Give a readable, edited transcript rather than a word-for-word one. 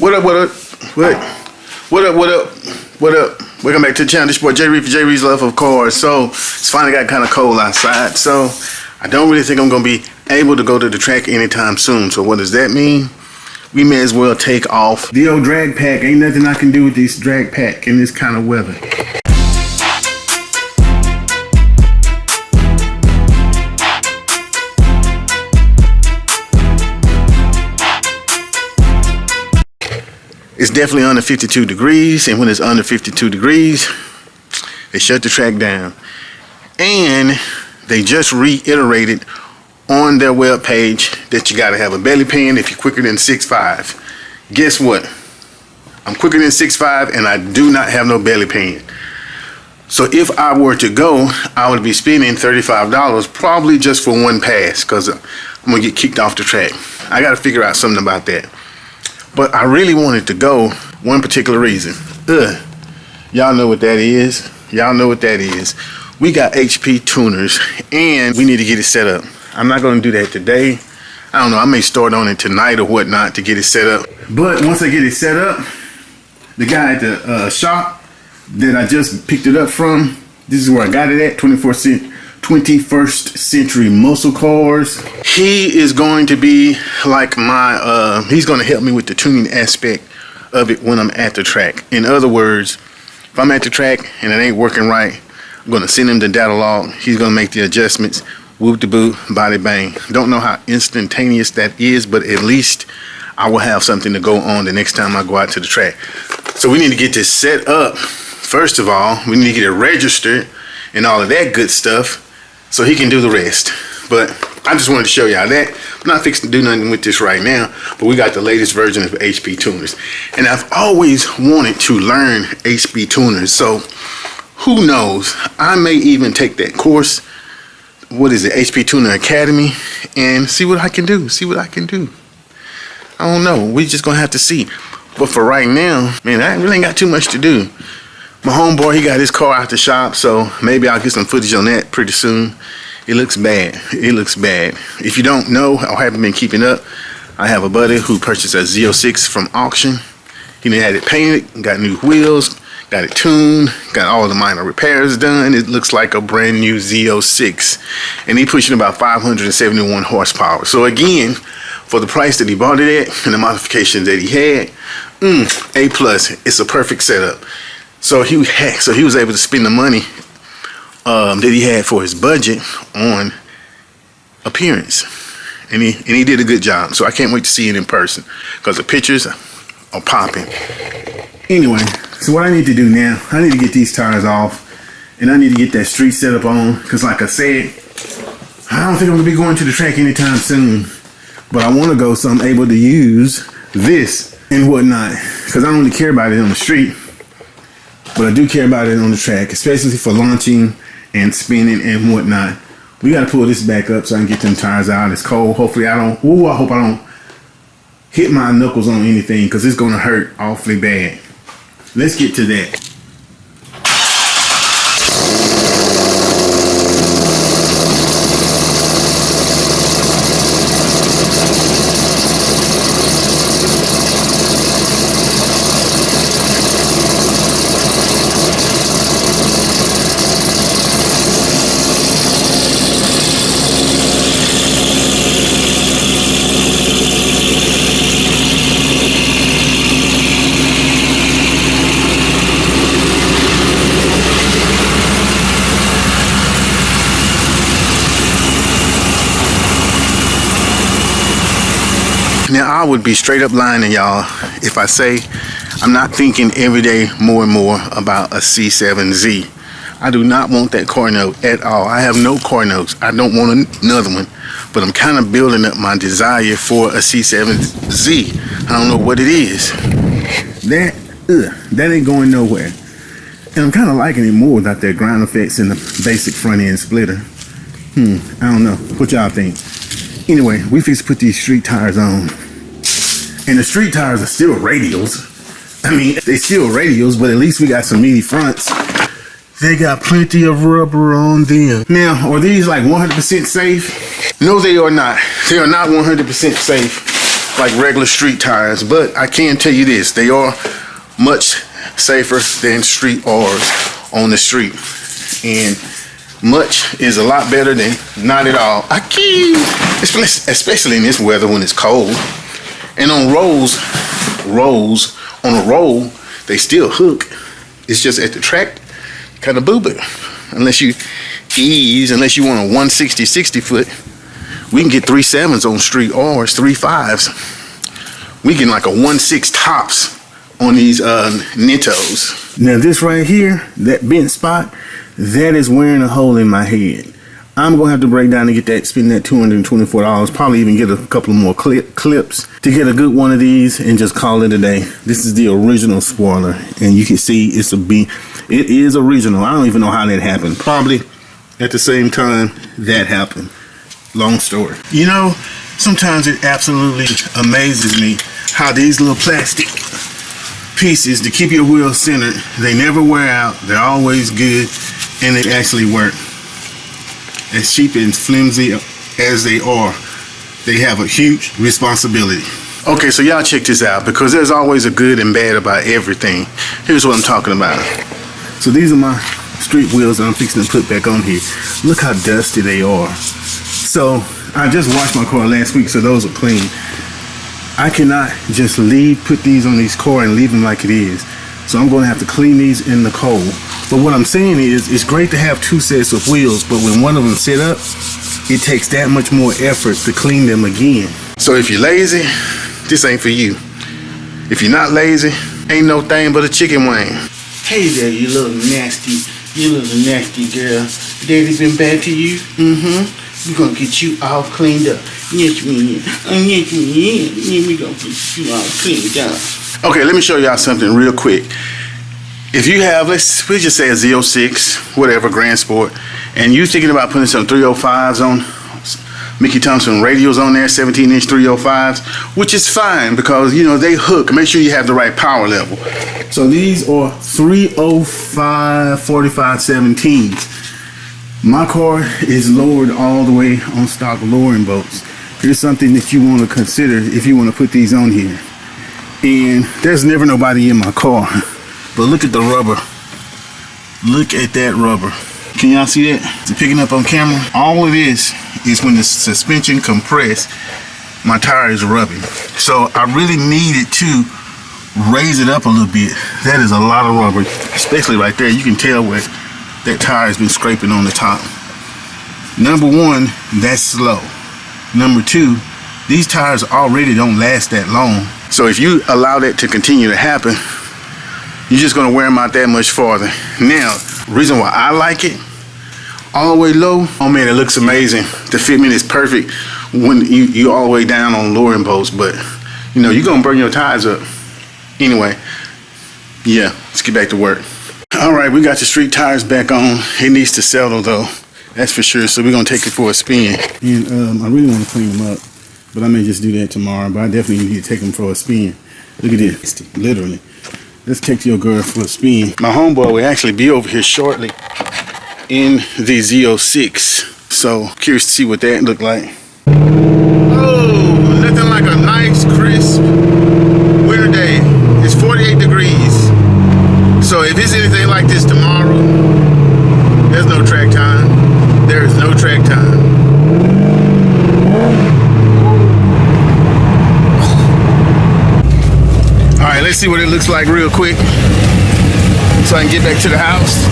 What up? Welcome back to the channel. This your boy J Reed for J Reed's Love of Cars. So it's finally got kind of cold outside, so I don't really think I'm gonna be able to go to the track anytime soon. So what does that mean? We may as well take off the old drag pack. Ain't nothing I can do with this drag pack in this kind of weather. It's definitely under 52 degrees, and when it's under 52 degrees, they shut the track down. And they just reiterated on their web page that you gotta have a belly pan if you're quicker than 6'5". Guess what? I'm quicker than 6'5", and I do not have no belly pan. So if I were to go, I would be spending $35 probably just for one pass, because I'm gonna get kicked off the track. I gotta figure out something about that. But I really wanted to go one particular reason. Y'all know what that is. Y'all know what that is. We got HP tuners and we need to get it set up. I'm not going to do that today. I don't know. I may start on it tonight or whatnot to get it set up. But once I get it set up, the guy at the shop that I just picked it up from, this is where I got it at, 21st Century Muscle Cars. He is going to be like my, he's going to help me with the tuning aspect of it when I'm at the track. In other words, if I'm at the track and it ain't working right, I'm going to send him the data log. He's going to make the adjustments. Whoop de boo, body bang. Don't know how instantaneous that is, but at least I will have something to go on the next time I go out to the track. So we need to get this set up. First of all, we need to get it registered and all of that good stuff, so he can do the rest. But I just wanted to show y'all that. I'm not fixing to do nothing with this right now, but we got the latest version of HP tuners. And I've always wanted to learn HP tuners, so who knows? I may even take that course. What is it? HP Tuner Academy, and see what I can do. I don't know. We just gonna have to see. But for right now, man, I really ain't got too much to do. My homeboy, he got his car out the shop, so maybe I'll get some footage on that pretty soon. It looks bad. It looks bad. If you don't know or haven't been keeping up, I have a buddy who purchased a Z06 from auction. He had it painted, got new wheels, got it tuned, got all the minor repairs done. It looks like a brand new Z06. And he pushing about 571 horsepower. So again, for the price that he bought it at and the modifications that he had, A+, it's a perfect setup. So he was able to spend the money that he had for his budget on appearance, and he did a good job. So I can't wait to see it in person, because the pictures are popping. Anyway, so what I need to do now, I need to get these tires off, and I need to get that street set up on, because like I said, I don't think I'm gonna be going to the track anytime soon, but I want to go so I'm able to use this and whatnot, because I don't really care about it on the street. But I do care about it on the track, especially for launching and spinning and whatnot. We got to pull this back up so I can get them tires out. It's cold. Hopefully I don't, I hope I don't hit my knuckles on anything, because it's going to hurt awfully bad. Let's get to that. Now, I would be straight up lying to y'all if I say I'm not thinking every day more and more about a C7Z. I do not want that car note at all. I have no car notes. I don't want another one, but I'm kind of building up my desire for a C7Z. I don't know what it is. That ain't going nowhere. And I'm kind of liking it more without that ground effects and the basic front end splitter. I don't know. What y'all think? Anyway, we fix to put these street tires on. And the street tires are still radials. I mean, they still radials, but at least we got some meaty fronts. They got plenty of rubber on them. Now, are these like 100% safe? No, they are not. They are not 100% safe. like regular street tires. But I can tell you this, they are much safer than street R's on the street. And much is a lot better than not at all. Especially in this weather when it's cold. And on on a roll, they still hook. It's just at the track, kind of boo it. Unless you want a 160 60 foot, we can get 3.7s on street R's, 3.5s. We get like a 1.6 tops on these Nittos. Now this right here, that bent spot, that is wearing a hole in my head. I'm gonna have to break down and get that, spend that $224, probably even get a couple more clips to get a good one of these and just call it a day. This is the original spoiler, and you can see it's it is original. I don't even know how that happened. Probably at the same time that happened. Long story. You know, sometimes it absolutely amazes me how these little plastic pieces to keep your wheels centered, they never wear out, they're always good, and they actually work. As cheap and flimsy as they are, they have a huge responsibility. Okay, so y'all check this out, because there's always a good and bad about everything. Here's what I'm talking about. So these are my street wheels that I'm fixing to put back on here. Look how dusty they are. So I just washed my car last week, so those are clean. I cannot just put these on this car and leave them like it is. So I'm going to have to clean these in the cold. But what I'm saying is, it's great to have two sets of wheels, but when one of them set up, it takes that much more effort to clean them again. So if you're lazy, this ain't for you. If you're not lazy, ain't no thing but a chicken wing. Hey there, you little nasty girl. Daddy's been bad to you? We're gonna get you all cleaned up. Yes, we gonna get you all cleaned up. Okay, let me show y'all something real quick. If you have, we'll just say a Z06, whatever, Grand Sport, and you thinking about putting some 305s on, Mickey Thompson radials on there, 17-inch 305s, which is fine because, you know, they hook. Make sure you have the right power level. So these are 305 45 17s. My car is lowered all the way on stock lowering bolts. Here's something that you want to consider if you want to put these on here. And there's never nobody in my car. But look at the rubber. Look at that rubber. Can y'all see that? It's picking up on camera. All it is when the suspension compress, my tire is rubbing. So I really needed to raise it up a little bit. That is a lot of rubber, especially right there. You can tell where that tire has been scraping on the top. Number one, that's slow. Number two, these tires already don't last that long. So if you allow that to continue to happen, you're just gonna wear them out that much farther. Now, reason why I like it, all the way low, oh man, it looks amazing. The fitment is perfect when you all the way down on lowering bolts, but you know, you're gonna burn your tires up. Anyway, yeah, let's get back to work. All right, we got the street tires back on. It needs to settle though, that's for sure. So we're gonna take it for a spin. And I really wanna clean them up, but I may just do that tomorrow, but I definitely need to take them for a spin. Look at this, literally. Let's take your girl for a spin. My homeboy will actually be over here shortly in the Z06. So curious to see what that looked like. Oh, nothing like a nice crisp winter day. It's 48 degrees. So if it's anything like this tomorrow, there's no track time. There is no track time. All right, let's see what it looks like real quick so I can get back to the house.